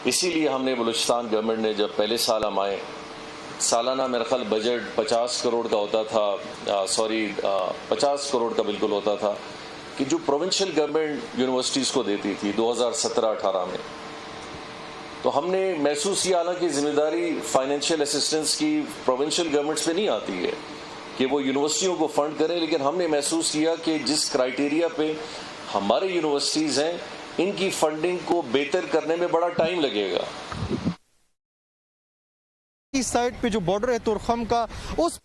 اسی لیے ہم نے بلوچستان گورنمنٹ نے جب پہلے سال ہم آئے، سالانہ میرا خیال بجٹ 50 کروڑ کا ہوتا تھا، 50 کروڑ کا بالکل ہوتا تھا کہ جو پروونشل گورنمنٹ یونیورسٹیز کو دیتی تھی 2017-18 میں. تو ہم نے محسوس کیا، حالانکہ ذمہ داری فائنینشیل اسسٹنس کی پروونشل گورنمنٹس پہ نہیں آتی ہے کہ وہ یونیورسٹیوں کو فنڈ کریں، لیکن ہم نے محسوس کیا کہ جس کرائیٹیریا پہ ہمارے یونیورسٹیز ہیں ان کی فنڈنگ کو بہتر کرنے میں بڑا ٹائم لگے گا. اس سائٹ پہ جو بارڈر ہے تورخم کا، اس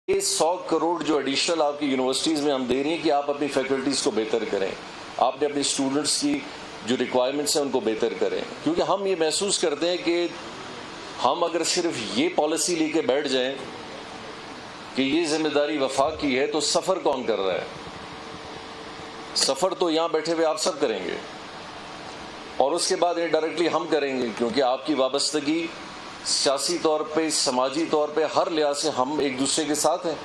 100 کروڑ جو ایڈیشنل آپ کی یونیورسٹیز میں ہم دے رہے ہیں کہ آپ اپنی فیکلٹیز کو بہتر کریں، آپ نے اپنے اسٹوڈنٹس کی جو ریکوائرمنٹس ہیں ان کو بہتر کریں. کیونکہ ہم یہ محسوس کرتے ہیں کہ ہم اگر صرف یہ پالیسی لے کے بیٹھ جائیں کہ یہ ذمہ داری وفاق کی ہے، تو سفر کون کر رہا ہے؟ سفر تو یہاں بیٹھے ہوئے آپ سب کریں گے، اور اس کے بعد ڈائریکٹلی ہم کریں گے، کیونکہ آپ کی وابستگی سیاسی طور پہ، سماجی طور پہ، ہر لحاظ سے ہم ایک دوسرے کے ساتھ ہیں.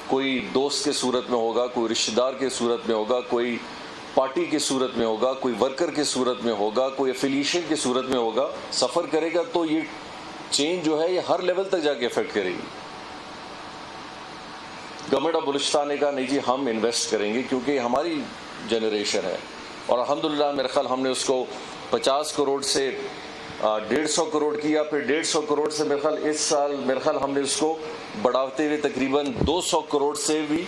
کوئی دوست کے صورت میں ہوگا، کوئی رشتہ دار کے صورت میں ہوگا، کوئی پارٹی کے صورت میں ہوگا، کوئی ورکر کے صورت میں ہوگا، کوئی ایفیلیشن کے صورت میں ہوگا. سفر کرے گا تو یہ چینج جو ہے یہ ہر لیول تک جا کے افیکٹ کرے گی. گورنمنٹ آف بلوچستان نے کہا نہیں جی ہم انویسٹ کریں گے کیونکہ ہماری جنریشن ہے، اور الحمدللہ میرے خیال ہم نے اس کو 50 کروڑ سے 150 کروڑ کیا، پھر 150 کروڑ سے میرے خیال اس سال میرے خیال ہم نے اس کو بڑھاتے ہوئے تقریباً 200 کروڑ سے بھی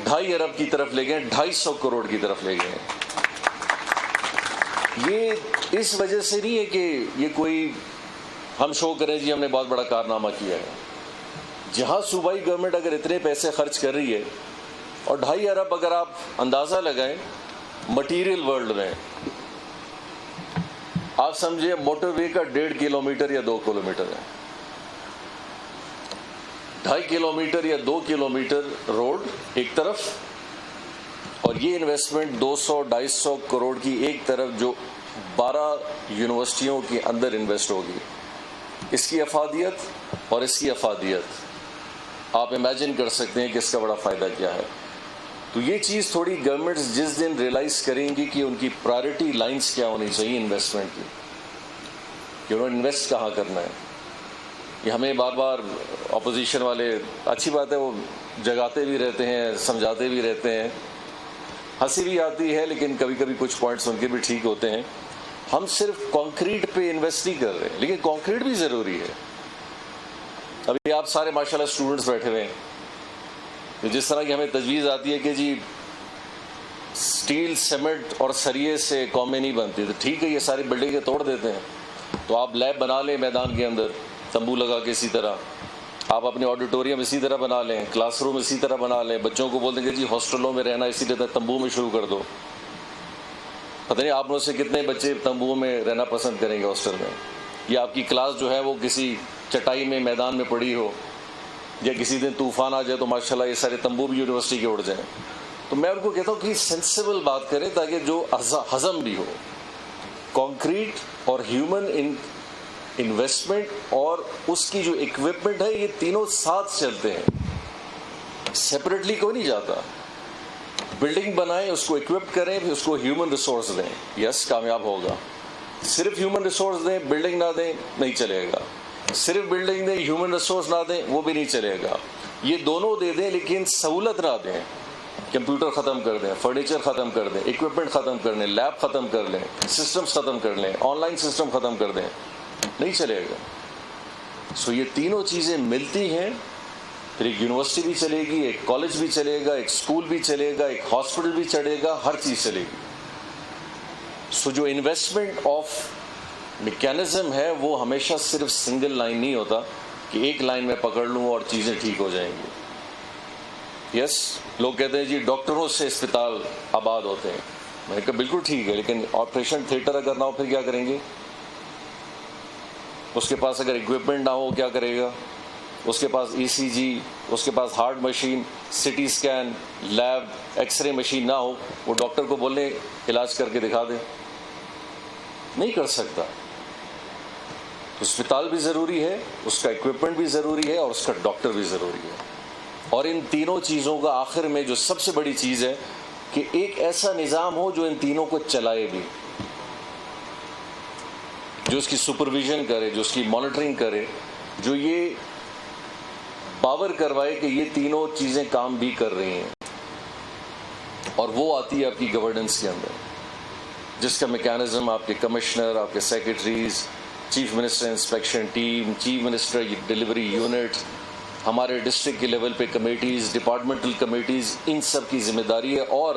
2.5 ارب کی طرف لے گئے، 250 کروڑ کی طرف لے گئے. یہ اس وجہ سے نہیں ہے کہ یہ کوئی ہم شو کریں جی ہم نے بہت بڑا کارنامہ کیا ہے. جہاں صوبائی گورنمنٹ اگر اتنے پیسے خرچ کر رہی ہے، اور 2.5 ارب اگر آپ اندازہ لگائیں مٹیریل ورلڈ میں، آپ سمجھے موٹر وے کا 1.5 کلومیٹر یا 2 کلومیٹر ہے، 2.5 کلومیٹر یا 2 کلومیٹر روڈ ایک طرف، اور یہ انویسٹمنٹ 200-250 کروڑ کی ایک طرف جو 12 یونیورسٹیوں کے اندر انویسٹ ہوگی. اس کی افادیت اور اس کی افادیت آپ امیجن کر سکتے ہیں کہ اس کا بڑا فائدہ کیا ہے. تو یہ چیز تھوڑی گورنمنٹس جس دن ریئلائز کریں گی کہ ان کی پرائرٹی لائنز کیا ہونی چاہیے انویسٹمنٹ کی، کہ انہوں نے انویسٹ کہاں کرنا ہے. یہ ہمیں بار بار اپوزیشن والے، اچھی بات ہے وہ جگاتے بھی رہتے ہیں، سمجھاتے بھی رہتے ہیں، ہنسی بھی آتی ہے، لیکن کبھی کبھی کچھ پوائنٹس ان کے بھی ٹھیک ہوتے ہیں. ہم صرف کانکریٹ پہ انویسٹ نہیں کر رہے، لیکن کانکریٹ بھی ضروری ہے. ابھی آپ سارے ماشاءاللہ اسٹوڈنٹس بیٹھے ہوئے ہیں، جس طرح کی ہمیں تجویز آتی ہے کہ جی اسٹیل، سیمنٹ اور سریے سے قومیں نہیں بنتی، تو ٹھیک ہے یہ ساری بلڈنگیں توڑ دیتے ہیں، تو آپ لیب بنا لیں میدان کے اندر تمبو لگا کے، اسی طرح آپ اپنے آڈیٹوریم اسی طرح بنا لیں، کلاس روم اسی طرح بنا لیں. بچوں کو بول دیں کہ جی ہاسٹلوں میں رہنا اسی طرح تمبو میں شروع کر دو. پتہ نہیں آپ میں سے کتنے بچے تمبو میں رہنا پسند کریں گے ہاسٹل میں، یا آپ کی کلاس جو ہے وہ کسی چٹائی میں میدان میں پڑی ہو، یا کسی دن طوفان آ جائے تو ماشاءاللہ یہ سارے تمبو بھی یونیورسٹی کے اڑ جائیں. تو میں ان کو کہتا ہوں کہ سینسیبل بات کریں تاکہ جو ہضم بھی ہو. کانکریٹ اور ہیومن انویسٹمنٹ اور اس کی جو اکوپمنٹ ہے، یہ تینوں ساتھ چلتے ہیں، سیپریٹلی کوئی نہیں جاتا. بلڈنگ بنائیں، اس کو اکوپ کریں، پھر اس کو ہیومن ریسورس دیں، یس کامیاب ہوگا. صرف ہیومن ریسورس دیں، بلڈنگ نہ دیں، نہیں چلے گا. صرف بلڈنگ دیں، ہیومن ریسورس نہ دیں، وہ بھی نہیں چلے گا. یہ دونوں دے دیں لیکن سہولت نہ دیں. کمپیوٹر ختم کر دیں، فرنیچر ختم کر دیں، اکوپمنٹ ختم کر لیں، لیب ختم کر لیں، سسٹمز ختم کر لیں، آن لائن سسٹم ختم کر دیں، نہیں چلے گا. سو یہ تینوں چیزیں ملتی ہیں، پھر ایک یونیورسٹی بھی چلے گی، ایک کالج بھی چلے گا، ایک اسکول بھی چلے گا، ایک ہاسپٹل بھی چلے گا، ہر چیز چلے گی. سو جو انویسٹمنٹ آف میکینزم ہے وہ ہمیشہ صرف سنگل لائن نہیں ہوتا کہ ایک لائن میں پکڑ لوں اور چیزیں ٹھیک ہو جائیں گی. یس لوگ کہتے ہیں جی ڈاکٹروں سے اسپتال آباد ہوتے ہیں، میں نے کہا بالکل ٹھیک ہے، لیکن آپریشن تھیٹر اگر نہ ہو پھر کیا کریں گے؟ اس کے پاس اگر اکوپمنٹ نہ ہو کیا کرے گا؟ اس کے پاس ای سی جی، اس کے پاس heart machine, C T scan, lab, X ray machine نہ ہو، وہ ڈاکٹر کو بولنے علاج کر کے دکھا دے، نہیں کر سکتا. اسپتال بھی ضروری ہے، اس کا اکوپمنٹ بھی ضروری ہے، اور اس کا ڈاکٹر بھی ضروری ہے. اور ان تینوں چیزوں کا آخر میں جو سب سے بڑی چیز ہے کہ ایک ایسا نظام ہو جو ان تینوں کو چلائے بھی، جو اس کی سپرویژن کرے، جو اس کی مانیٹرنگ کرے، جو یہ باور کروائے کہ یہ تینوں چیزیں کام بھی کر رہی ہیں. اور وہ آتی ہے آپ کی گورننس کے اندر، جس کا میکینزم آپ کے کمشنر، آپ کے secretaries, chief minister inspection team, chief minister delivery unit, ہمارے ڈسٹرکٹ کے لیول پہ کمیٹیز، ڈپارٹمنٹل کمیٹیز، ان سب کی ذمہ داری ہے. اور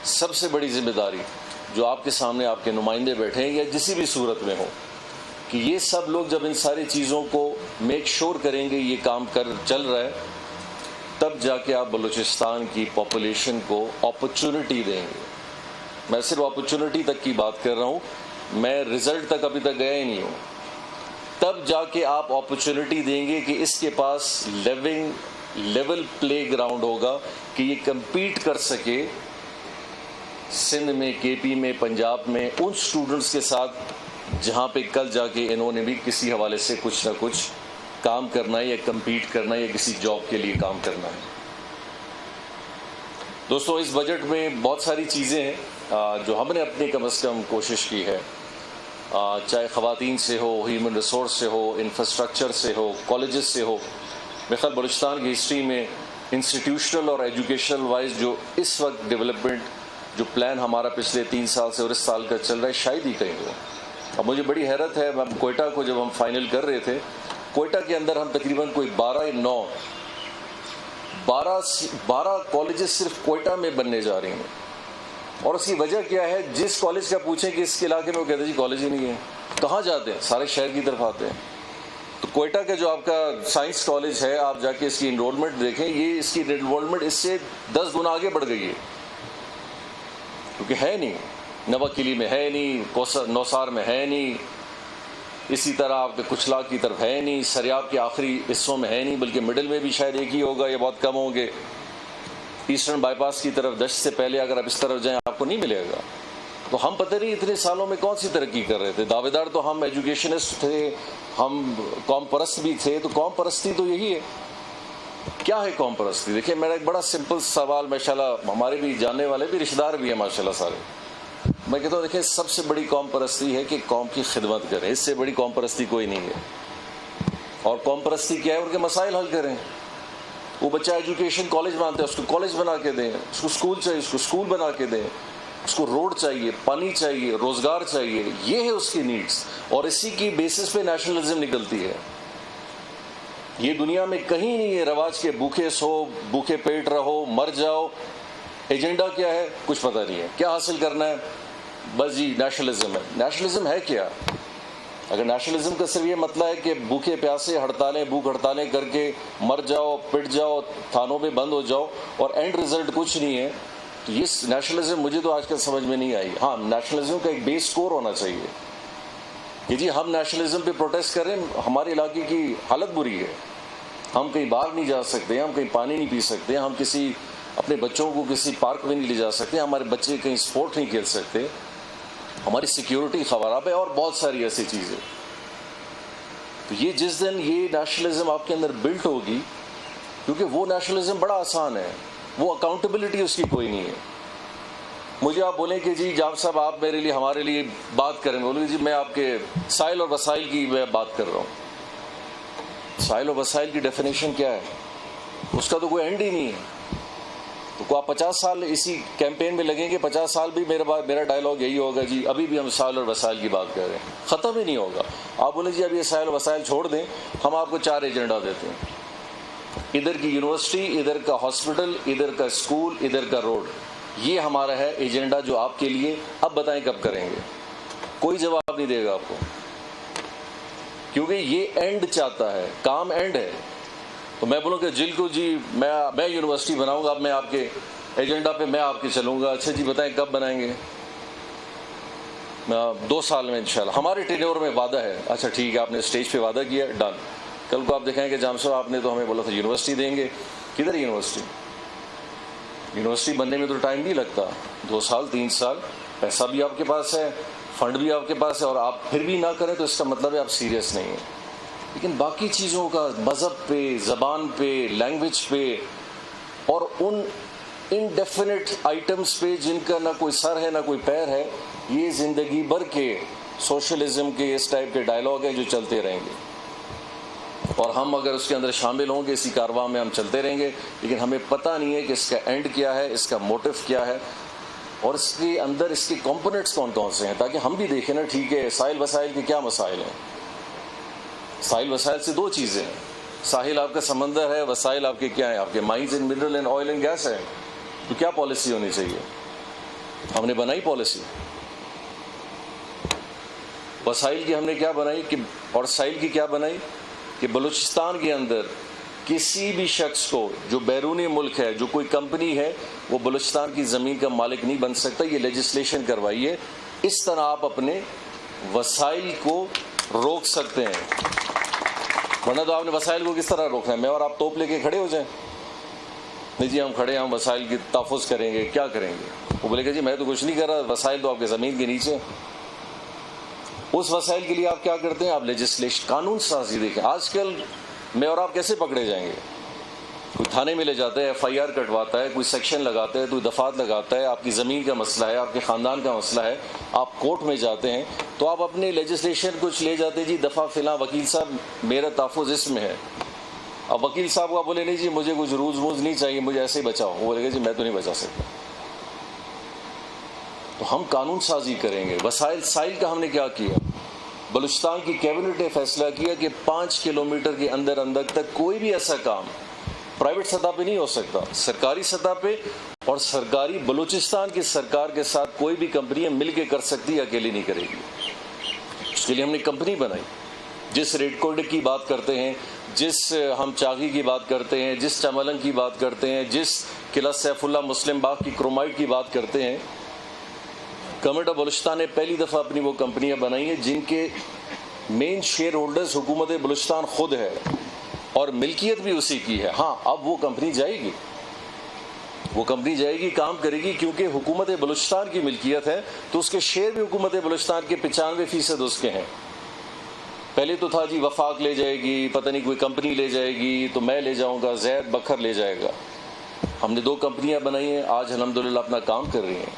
سب سے بڑی ذمہ داری جو آپ کے سامنے آپ کے نمائندے بیٹھے ہیں یا جسی بھی صورت میں ہو، کہ یہ سب لوگ جب ان ساری چیزوں کو میک شور کریں گے یہ کام چل رہا ہے، تب جا کے آپ بلوچستان کی پاپولیشن کو اپرچونٹی دیں گے. میں صرف اپرچونٹی تک کی بات کر رہا ہوں، میں رزلٹ تک ابھی تک گیا ہی نہیں ہوں. تب جا کے آپ اپرچونٹی دیں گے کہ اس کے پاس لیول پلے گراؤنڈ ہوگا کہ یہ کمپیٹ کر سکے سندھ میں، کے پی میں، پنجاب میں ان سٹوڈنٹس کے ساتھ جہاں پہ کل جا کے انہوں نے بھی کسی حوالے سے کچھ نہ کچھ کام کرنا ہے یا کمپیٹ کرنا ہے یا کسی جاب کے لیے کام کرنا ہے. دوستو، اس بجٹ میں بہت ساری چیزیں ہیں جو ہم نے اپنی کم از کم کوشش کی ہے، چاہے خواتین سے ہو، ہیومن ریسورس سے ہو، انفراسٹرکچر سے ہو، کالجز سے ہو. میرے خیال بلوچستان کی ہسٹری میں انسٹیٹیوشنل اور ایجوکیشنل وائز جو اس وقت ڈیولپمنٹ جو پلان ہمارا پچھلے 3 سال سے اور اس سال کا چل رہا ہے، شاید ہی کہیں ہو. اب مجھے بڑی حیرت ہے، ہم کوئٹہ کو جب ہم فائنل کر رہے تھے، کوئٹہ کے اندر ہم تقریباً کوئی 12 کالجز صرف کوئٹہ میں بننے جا رہی ہیں. اور اس کی وجہ کیا ہے؟ جس کالج کا پوچھیں کہ اس کے علاقے میں، وہ کہتے ہیں جی کالج ہی نہیں ہے. کہاں جاتے ہیں؟ سارے شہر کی طرف آتے ہیں. تو کوئٹہ کا جو آپ کا سائنس کالج ہے، آپ جا کے اس کی انرولمنٹ دیکھیں، یہ اس کی انرولمنٹ اس سے 10 گنا آگے بڑھ گئی ہے، کیونکہ ہے نہیں. نواکلی میں ہے نہیں، نوسار میں ہے نہیں، اسی طرح آپ کے کچلا کی طرف ہے نہیں، سریاب کے آخری حصوں میں ہے نہیں، بلکہ مڈل میں بھی شاید ایک ہی ہوگا یا بہت کم ہوں گے. ایسٹرن بائی پاس کی طرف دشت سے پہلے اگر آپ اس طرف جائیں آپ کو نہیں ملے گا. تو ہم پتہ نہیں اتنے سالوں میں کون سی ترقی کر رہے تھے. دعوے دار تو ہم ایجوکیشنسٹ تھے، ہم قوم پرست بھی تھے. تو قوم پرستی تو یہی ہے. کیا ہے قوم پرستی؟ دیکھیں، میرا ایک بڑا سمپل سوال، ماشاءاللہ ہمارے بھی جاننے والے بھی رشتہ دار بھی ہیں ماشاءاللہ سارے. میں کہتا ہوں دیکھیں، سب سے بڑی قوم پرستی ہے کہ قوم کی خدمت کریں. اس سے بڑی قوم پرستی کوئی نہیں ہے. اور قوم پرستی کیا ہے؟ ان کے مسائل حل کریں. وہ بچہ ایجوکیشن کالج مانتے ہیں، اس کو کالج بنا کے دیں. اس کو اسکول چاہیے، اس کو اسکول بنا کے دیں. اس کو روڈ چاہیے، پانی چاہیے، روزگار چاہیے. یہ ہے اس کی نیڈس، اور اسی کی بیسس پہ نیشنلزم نکلتی ہے. یہ دنیا میں کہیں نہیں ہے رواج کے بھوکے سو، بھوکے پیٹ رہو، مر جاؤ. ایجنڈا کیا ہے؟ کچھ پتہ نہیں ہے. کیا حاصل کرنا ہے؟ بس جی نیشنلزم ہے. نیشنلزم ہے کیا؟ اگر نیشنلزم کا صرف یہ مطلب ہے کہ بھوکے پیاسے ہڑتالیں، بھوک ہڑتالیں کر کے مر جاؤ، پٹ جاؤ، تھانوں میں بند ہو جاؤ، اور اینڈ رزلٹ کچھ نہیں ہے، تو یہ نیشنلزم مجھے تو آج کل سمجھ میں نہیں آئی. ہاں، نیشنلزم کا ایک بیس سکور ہونا چاہیے کہ جی ہم نیشنلزم پہ پروٹیسٹ کر رہے ہیں، ہمارے علاقے کی حالت بری ہے، ہم کہیں باہر نہیں جا سکتے، ہم کہیں پانی نہیں پی سکتے، ہم کسی اپنے بچوں کو کسی پارک میں نہیں لے جا سکتے، ہمارے بچے کہیں اسپورٹ نہیں کھیل سکتے، ہماری سیکیورٹی خراب ہے، اور بہت ساری ایسی چیزیں. تو یہ جس دن یہ نیشنلزم آپ کے اندر بلٹ ہوگی، کیونکہ وہ نیشنلزم بڑا آسان ہے، وہ اکاؤنٹیبلٹی اس کی کوئی نہیں ہے. مجھے آپ بولیں کہ جی جاب صاحب آپ میرے لیے ہمارے لیے بات کریں، بولیں جی میں آپ کے سائل اور وسائل کی میں بات کر رہا ہوں. سائل اور وسائل کی ڈیفینیشن کیا ہے؟ اس کا تو کوئی اینڈ ہی نہیں ہے. تو آپ 50 سال اسی کیمپین میں لگیں گے، 50 سال بھی میرا ڈائلاگ یہی ہوگا جی ابھی بھی ہم سائل اور وسائل کی بات کر رہے ہیں، ختم ہی نہیں ہوگا. آپ بولیں جی اب یہ سائل اور وسائل چھوڑ دیں، ہم آپ کو 4 ایجنڈا دیتے ہیں. ادھر کی یونیورسٹی، ادھر کا ہاسپٹل، ادھر کا اسکول، ادھر کا روڈ. یہ ہمارا ہے ایجنڈا جو آپ کے لیے. اب بتائیں کب کریں گے؟ کوئی جواب نہیں دے گا آپ کو، کیونکہ یہ اینڈ چاہتا ہے، کام اینڈ ہے. تو میں بولوں کہ جل کو جی میں یونیورسٹی بناؤں گا، اب میں آپ کے ایجنڈا پہ میں آپ کے چلوں گا. اچھا جی بتائیں کب بنائیں گے؟ 2 سال میں انشاءاللہ. ہمارے ٹینیور میں وعدہ ہے. اچھا ٹھیک ہے، آپ نے اسٹیج پہ وعدہ کیا، ڈن. کل کو آپ دکھائیں کہ جام صاحب آپ نے تو ہمیں بولا تھا یونیورسٹی دیں گے. کدھر یونیورسٹی؟ یونیورسٹی بننے میں تو ٹائم نہیں لگتا، 2 سال 3 سال. پیسہ بھی آپ کے پاس ہے، فنڈ بھی آپ کے پاس ہے، اور آپ پھر بھی نہ کریں تو اس کا مطلب ہے آپ سیریس نہیں ہیں. لیکن باقی چیزوں کا، مذہب پہ، زبان پہ، لینگویج پہ، اور ان انڈیفینٹ آئٹمس پہ جن کا نہ کوئی سر ہے نہ کوئی پیر ہے، یہ زندگی بھر کے سوشلزم کے اس ٹائپ کے ڈائلاگ ہیں جو چلتے رہیں گے، اور ہم اگر اس کے اندر شامل ہوں گے اسی کارواں میں ہم چلتے رہیں گے، لیکن ہمیں پتہ نہیں ہے کہ اس کا اینڈ کیا ہے، اس کا موٹیو کیا ہے، اور اس کے اندر اس کے کمپوننٹس کون کون سے ہیں، تاکہ ہم بھی دیکھیں نا ٹھیک ہے ساحل وسائل کے کیا مسائل ہیں۔ ساحل وسائل سے دو چیزیں ہیں، ساحل آپ کا سمندر ہے، وسائل آپ کے کیا ہیں، آپ کے mines and mineral and oil and gas ہے، تو کیا پالیسی ہونی چاہیے؟ ہم نے بنائی پالیسی وسائل کی، ہم نے کیا بنائی کہ، اور ساحل کی کیا بنائی کہ بلوچستان کے اندر کسی بھی شخص کو جو بیرونی ملک ہے، جو کوئی کمپنی ہے، وہ بلوچستان کی زمین کا مالک نہیں بن سکتا۔ یہ لیجسلیشن کروائیے، اس طرح آپ اپنے وسائل کو روک سکتے ہیں، ورنہ تو آپ نے وسائل کو کس طرح روکنا ہے؟ میں اور آپ توپ لے کے کھڑے ہو جائیں، نہیں جی ہم کھڑے ہیں، ہم وسائل کی تحفظ کریں گے، کیا کریں گے؟ وہ بولے گا جی میں تو کچھ نہیں کر رہا، وسائل تو آپ کے زمین کے نیچے۔ اس وسائل کے لیے آپ کیا کرتے ہیں؟ آپ لیجسلیشن، قانون سازی۔ دیکھیں آج کل میں اور آپ کیسے پکڑے جائیں گے؟ کوئی تھانے میں لے جاتا ہے، ایف آئی آر کٹواتا ہے، کوئی سیکشن لگاتا ہے، کوئی دفعات لگاتا ہے، آپ کی زمین کا مسئلہ ہے، آپ کے خاندان کا مسئلہ ہے، آپ کورٹ میں جاتے ہیں تو آپ اپنے لیجسلیشن کچھ لے جاتے ہیں، جی دفعہ فلاں وکیل صاحب میرا تحفظ اس میں ہے۔ اب وکیل صاحب کو بولے نہیں جی مجھے کچھ روز ووز نہیں چاہیے، مجھے ایسے ہی بچاؤ، وہ بولے گا جی میں تو نہیں بچا سکتا۔ تو ہم قانون سازی کریں گے۔ وسائل سائل کا ہم نے کیا کیا؟ بلوچستان کی کیبنٹ نے فیصلہ کیا کہ 5 کلومیٹر کے اندر اندر تک کوئی بھی ایسا کام پرائیویٹ سطح پہ نہیں ہو سکتا، سرکاری سطح پہ، اور سرکاری بلوچستان کی سرکار کے ساتھ کوئی بھی کمپنی مل کے کر سکتی ہے، اکیلی نہیں کرے گی۔ اس کے لیے ہم نے کمپنی بنائی، جس ریڈ کوڈ کی بات کرتے ہیں، جس ہم چاغی کی بات کرتے ہیں، جس چملنگ کی بات کرتے ہیں، جس قلعہ سیف اللہ مسلم باغ کی کرومائٹ کی بات کرتے ہیں، گورنمنٹ آف بلوچستان نے پہلی دفعہ اپنی وہ کمپنیاں بنائی ہیں جن کے مین شیئر ہولڈرز حکومت بلوچستان خود ہے اور ملکیت بھی اسی کی ہے۔ ہاں اب وہ کمپنی جائے گی، وہ کمپنی جائے گی، کام کرے گی، کیونکہ حکومت بلوچستان کی ملکیت ہے تو اس کے شیئر بھی حکومت بلوچستان کے 95% اس کے ہیں۔ پہلے تو تھا جی وفاق لے جائے گی، پتہ نہیں کوئی کمپنی لے جائے گی، تو میں لے جاؤں گا، زید بکھر لے جائے گا۔ ہم نے 2 کمپنیاں بنائی ہیں، آج الحمدللہ اپنا کام کر رہی ہیں،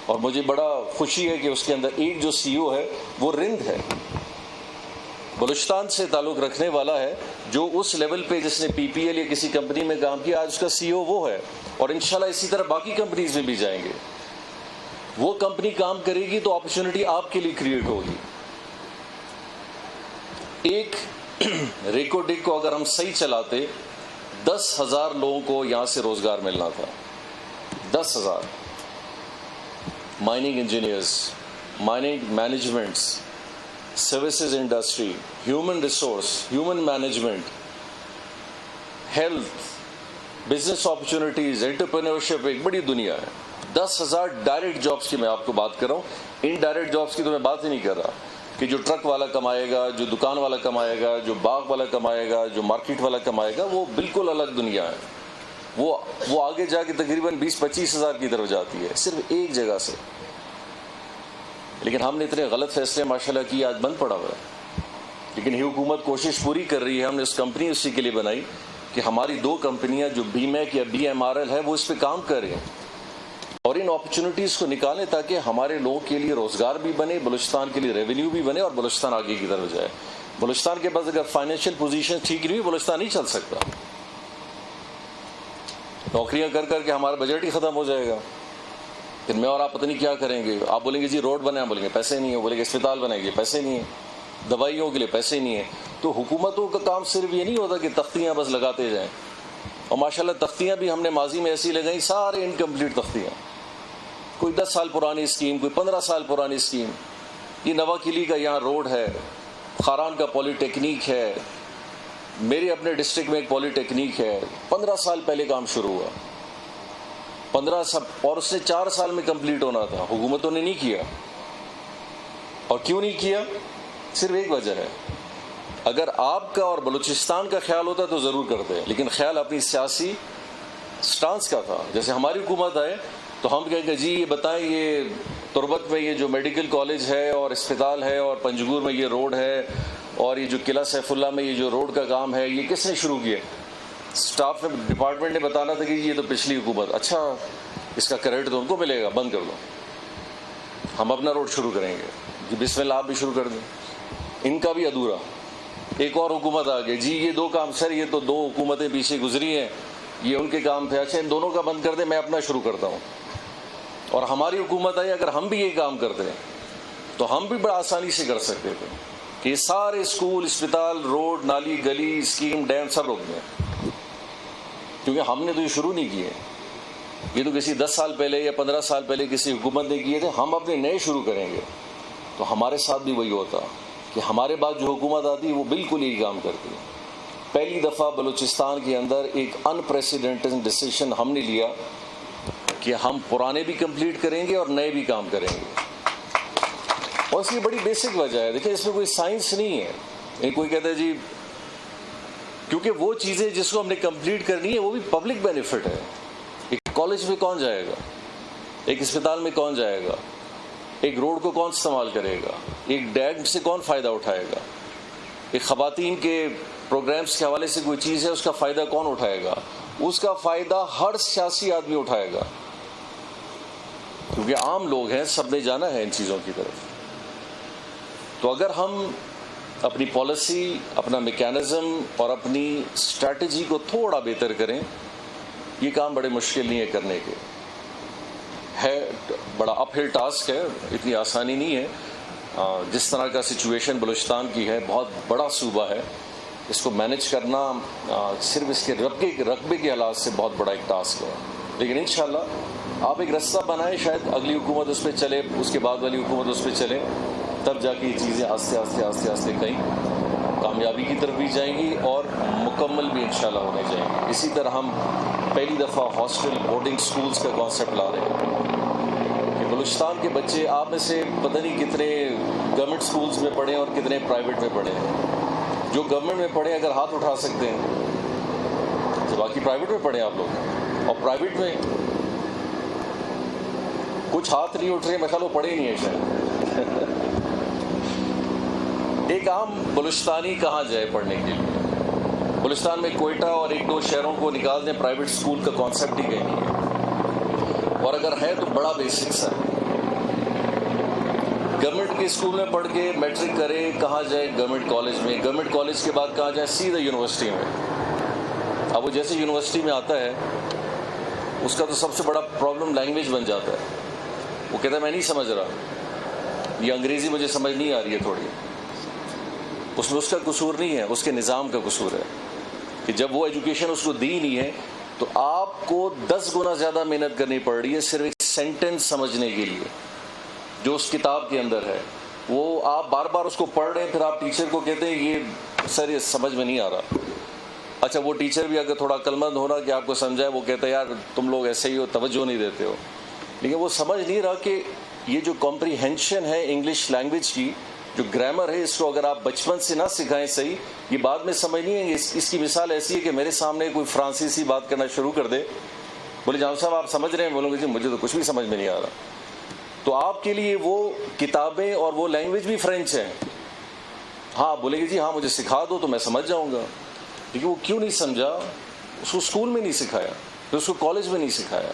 اور مجھے بڑا خوشی ہے کہ اس کے اندر ایک جو سی او ہے وہ رند ہے، بلوچستان سے تعلق رکھنے والا ہے، جو اس لیول پہ جس نے پی پی ایل یا کسی کمپنی میں کام کیا، آج اس کا سی او وہ ہے، اور انشاءاللہ اسی طرح باقی کمپنیز میں بھی جائیں گے۔ وہ کمپنی کام کرے گی تو اپرچونٹی آپ کے لیے کریٹ ہوگی۔ ایک ریکو ڈک کو اگر ہم صحیح چلاتے 10,000 لوگوں کو یہاں سے روزگار ملنا تھا، 10,000 mining engineers, mining managements, services industry, human resource, human management, health, business opportunities, entrepreneurship, ایک بڑی دنیا ہے۔ 10,000 ڈائریکٹ جابس کی میں آپ کو بات کر رہا ہوں، ان ڈائریکٹ جابس کی تو میں بات ہی نہیں کر رہا کہ جو ٹرک والا کمائے گا، جو دکان والا کمائے گا، جو باغ والا کمائے گا، جو مارکیٹ والا کمائے گا، وہ بالکل الگ دنیا ہے۔ وہ آگے جا کے تقریباً 20-25 ہزار کی طرف جاتی ہے صرف ایک جگہ سے، لیکن ہم نے اتنے غلط فیصلے ماشاءاللہ کی، آج بند پڑا ہوا ہے، لیکن یہ حکومت کوشش پوری کر رہی ہے۔ ہم نے اس کمپنی اسی کے لیے بنائی کہ ہماری 2 کمپنیاں جو بی میک یا بی ایم آر ایل ہے وہ اس پہ کام کر رہے ہیں، اور ان اپرچونٹیز کو نکالیں تاکہ ہمارے لوگوں کے لیے روزگار بھی بنے، بلوچستان کے لیے ریونیو بھی بنے، اور بلوچستان آگے کی طرف جائے۔ بلوچستان کے پاس اگر فائنینشیل پوزیشن ٹھیک نہیں ہوئی، بلوچستان نہیں چل سکتا۔ نوکریاں کر کر کے ہمارا بجٹ ہی ختم ہو جائے گا، پھر میں اور آپ پتہ نہیں کیا کریں گے۔ آپ بولیں گے جی روڈ بنائیں، بولیں گے پیسے نہیں ہیں، بولیں گے اسپتال بنائیں گے پیسے نہیں ہیں، دوائیوں کے لیے پیسے نہیں ہیں۔ تو حکومتوں کا کام صرف یہ نہیں ہوتا کہ تختیاں بس لگاتے جائیں، اور ماشاءاللہ تختیاں بھی ہم نے ماضی میں ایسی لگائیں، سارے انکمپلیٹ تختیاں، کوئی 10 سال پرانی اسکیم، کوئی 15 سال پرانی اسکیم۔ یہ نوا کلی کا یہاں روڈ ہے، خاران کا پولی ٹیکنیک ہے، میرے اپنے ڈسٹرکٹ میں ایک پولی ٹیکنیک ہے، 15 سال پہلے کام شروع ہوا، 15 سال، اور اس نے 4 سال میں کمپلیٹ ہونا تھا، حکومتوں نے نہیں کیا۔ اور کیوں نہیں کیا؟ صرف ایک وجہ ہے، اگر آپ کا اور بلوچستان کا خیال ہوتا تو ضرور کرتے، لیکن خیال اپنی سیاسی سٹانس کا تھا۔ جیسے ہماری حکومت آئے تو ہم کہیں گے جی یہ بتائیں، یہ تربت میں یہ جو میڈیکل کالج ہے اور اسپتال ہے، اور پنجگور میں یہ روڈ ہے، اور یہ جو قلعہ سیف اللہ میں یہ جو روڈ کا کام ہے، یہ کس نے شروع کیا؟ اسٹاف نے ڈپارٹمنٹ نے بتانا تھا کہ یہ تو پچھلی حکومت، اچھا اس کا کریڈٹ تو ان کو ملے گا، بند کر دو، ہم اپنا روڈ شروع کریں گے کہ بسم اللہ آپ بھی شروع کر دیں. ان کا بھی ادھورا. ایک اور حکومت آ گئی، جی یہ دو کام سر، یہ تو دو حکومتیں پیچھے گزری ہیں، یہ ان کے کام تھے، اچھا ان دونوں کا بند کر دیں، میں اپنا شروع کرتا ہوں. اور ہماری حکومت آئی، اگر ہم بھی یہ کام کرتے ہیں تو ہم بھی بڑا آسانی سے کر سکتے تھے کہ یہ سارے اسکول، اسپتال، روڈ، نالی، گلی، اسکیم، ڈیم سب روک دیں. کیونکہ ہم نے تو یہ شروع نہیں کیے، یہ تو کسی 10 سال پہلے یا 15 سال پہلے کسی حکومت نے کیے تھے. ہم اپنے نئے شروع کریں گے تو ہمارے ساتھ بھی وہی ہوتا کہ ہمارے بعد جو حکومت آتی ہے وہ بالکل یہی کام کرتی ہے. پہلی دفعہ بلوچستان کے اندر ایک انپریسیڈنٹڈ ڈیسیشن ہم نے لیا کہ ہم پرانے بھی کمپلیٹ کریں گے اور نئے بھی کام کریں گے. اور اس کی بڑی بیسک وجہ ہے، دیکھیں اس میں کوئی سائنس نہیں ہے. کوئی کہتا ہے جی کیونکہ وہ چیزیں جس کو ہم نے کمپلیٹ کرنی ہے وہ بھی پبلک بینیفٹ ہے. ایک کالج میں کون جائے گا، ایک اسپتال میں کون جائے گا، ایک روڈ کو کون استعمال کرے گا، ایک ڈیم سے کون فائدہ اٹھائے گا، ایک خواتین کے پروگرامز کے حوالے سے کوئی چیز ہے اس کا فائدہ کون اٹھائے گا. اس کا فائدہ ہر سیاسی آدمی اٹھائے گا کیونکہ عام لوگ ہیں، سب نے جانا ہے ان چیزوں کی طرف. تو اگر ہم اپنی پالیسی، اپنا میکینزم اور اپنی اسٹریٹجی کو تھوڑا بہتر کریں، یہ کام بڑے مشکل نہیں ہے کرنے کے. ہے بڑا اپ ہل ٹاسک ہے، اتنی آسانی نہیں ہے. جس طرح کا سچویشن بلوچستان کی ہے، بہت بڑا صوبہ ہے، اس کو مینج کرنا صرف اس کے رقبے کے حالات سے بہت بڑا ایک ٹاسک ہے. لیکن انشاءاللہ آپ ایک رستہ بنائیں، شاید اگلی حکومت اس پہ چلے، اس کے بعد والی حکومت اس پہ چلے، تب جا کے یہ چیزیں آہستہ آہستہ آہستہ آہستہ کہیں کامیابی کی طرف بھی جائیں گی اور مکمل بھی انشاءاللہ ہونے جائیں گی. اسی طرح ہم پہلی دفعہ ہاسٹل بورڈنگ سکولز کا کانسیپٹ لا رہے ہیں کہ بلوچستان کے بچے، آپ میں سے پتہ نہیں کتنے گورنمنٹ سکولز میں پڑھے اور کتنے پرائیویٹ میں پڑھے ہیں. جو گورنمنٹ میں پڑھے اگر ہاتھ اٹھا سکتے ہیں تو باقی پرائیویٹ میں پڑھے آپ لوگ. اور پرائیویٹ میں کچھ ہاتھ نہیں اٹھ رہے، میں خیال وہ پڑھے ہی نہیں ہے شاید. ایک عام بلوچستانی کہاں جائے پڑھنے کے لیے؟ بلوچستان میں کوئٹہ اور ایک دو شہروں کو نکال دیں، پرائیویٹ اسکول کا کانسیپٹ ہی کہیں نہیں ہے. اور اگر ہے تو بڑا بیسکس ہے. گورنمنٹ کے اسکول میں پڑھ کے میٹرک کرے، کہاں جائے؟ گورنمنٹ کالج میں. گورنمنٹ کالج کے بعد کہاں جائے؟ سیدھا یونیورسٹی میں. اب وہ جیسے یونیورسٹی میں آتا ہے اس کا تو سب سے بڑا پرابلم لینگویج بن جاتا ہے. وہ کہتا ہے میں نہیں سمجھ رہا، یہ انگریزی مجھے سمجھ نہیں آ رہی ہے تھوڑی. اس میں اس کا قصور نہیں ہے، اس کے نظام کا قصور ہے کہ جب وہ ایجوکیشن اس کو دی نہیں ہے تو آپ کو 10 گنا زیادہ محنت کرنی پڑ رہی ہے صرف ایک سینٹنس سمجھنے کے لیے جو اس کتاب کے اندر ہے. وہ آپ بار بار اس کو پڑھ رہے ہیں، پھر آپ ٹیچر کو کہتے ہیں یہ سر یہ سمجھ میں نہیں آ رہا. اچھا وہ ٹیچر بھی اگر تھوڑا عقلمند ہونا کہ آپ کو سمجھائے، وہ کہتا ہے یار تم لوگ ایسے ہی ہو، توجہ نہیں دیتے ہو. لیکن وہ سمجھ نہیں رہا کہ یہ جو کمپریہنشن ہے انگلش لینگویج کی، جو گرامر ہے، اس کو اگر آپ بچپن سے نہ سکھائیں صحیح، یہ بعد میں سمجھ نہیں ہے. اس کی مثال ایسی ہے کہ میرے سامنے کوئی فرانسیسی بات کرنا شروع کر دے، بولے جان صاحب آپ سمجھ رہے ہیں؟ بولوں گے جی مجھے تو کچھ بھی سمجھ میں نہیں آ رہا. تو آپ کے لیے وہ کتابیں اور وہ لینگویج بھی فرینچ ہیں. ہاں بولے گی جی ہاں مجھے سکھا دو تو میں سمجھ جاؤں گا. لیکن وہ کیوں نہیں سمجھا؟ اس کو اسکول میں نہیں سکھایا، پھر اس کو کالج میں نہیں سکھایا.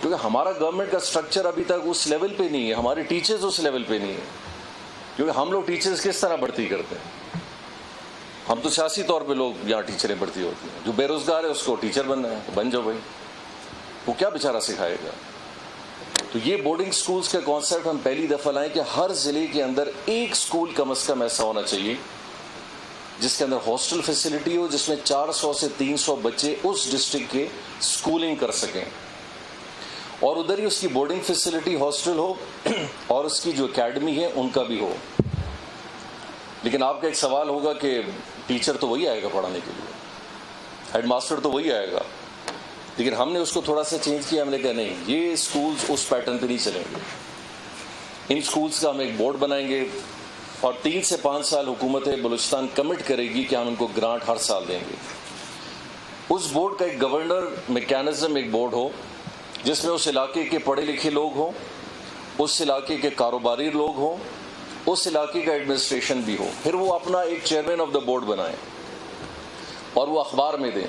کیونکہ ہمارا گورنمنٹ کا سٹرکچر ابھی تک اس لیول پہ نہیں ہے، ہمارے ٹیچرز اس لیول پہ نہیں ہے. کیونکہ ہم لوگ ٹیچرز کس طرح بھرتی کرتے ہیں؟ ہم تو سیاسی طور پہ لوگ یہاں ٹیچریں بھرتی ہوتی ہیں. جو بے روزگار ہے اس کو ٹیچر بننا ہے، بن جاؤ بھائی. وہ کیا بیچارہ سکھائے گا؟ تو یہ بورڈنگ سکولز کا کانسیپٹ ہم پہلی دفعہ لائیں کہ ہر ضلع کے اندر ایک سکول کم از کم ایسا ہونا چاہیے جس کے اندر ہاسٹل فیسلٹی ہو، جس میں 400 سے 300 بچے اس ڈسٹرکٹ کے سکولنگ کر سکیں، اور ادھر ہی اس کی بورڈنگ فیسلٹی ہاسٹل ہو اور اس کی جو اکیڈمی ہے ان کا بھی ہو. لیکن آپ کا ایک سوال ہوگا کہ ٹیچر تو وہی آئے گا پڑھانے کے لیے، ہیڈ ماسٹر تو وہی آئے گا. لیکن ہم نے اس کو تھوڑا سا چینج کیا. ہم نے کہا نہیں، یہ اسکولز اس پیٹرن پہ نہیں چلیں گے. ان اسکولز کا ہم ایک بورڈ بنائیں گے اور 3 سے 5 سال حکومت بلوچستان کمٹ کرے گی کہ ہم ان کو گرانٹ ہر سال دیں گے. اس بورڈ کا ایک گورنر میکینزم ایک بورڈ ہو جس میں اس علاقے کے پڑھے لکھے لوگ ہوں، اس علاقے کے کاروباری لوگ ہوں، اس علاقے کا ایڈمنسٹریشن بھی ہو. پھر وہ اپنا ایک چیئرمین آف دا بورڈ بنائیں اور وہ اخبار میں دیں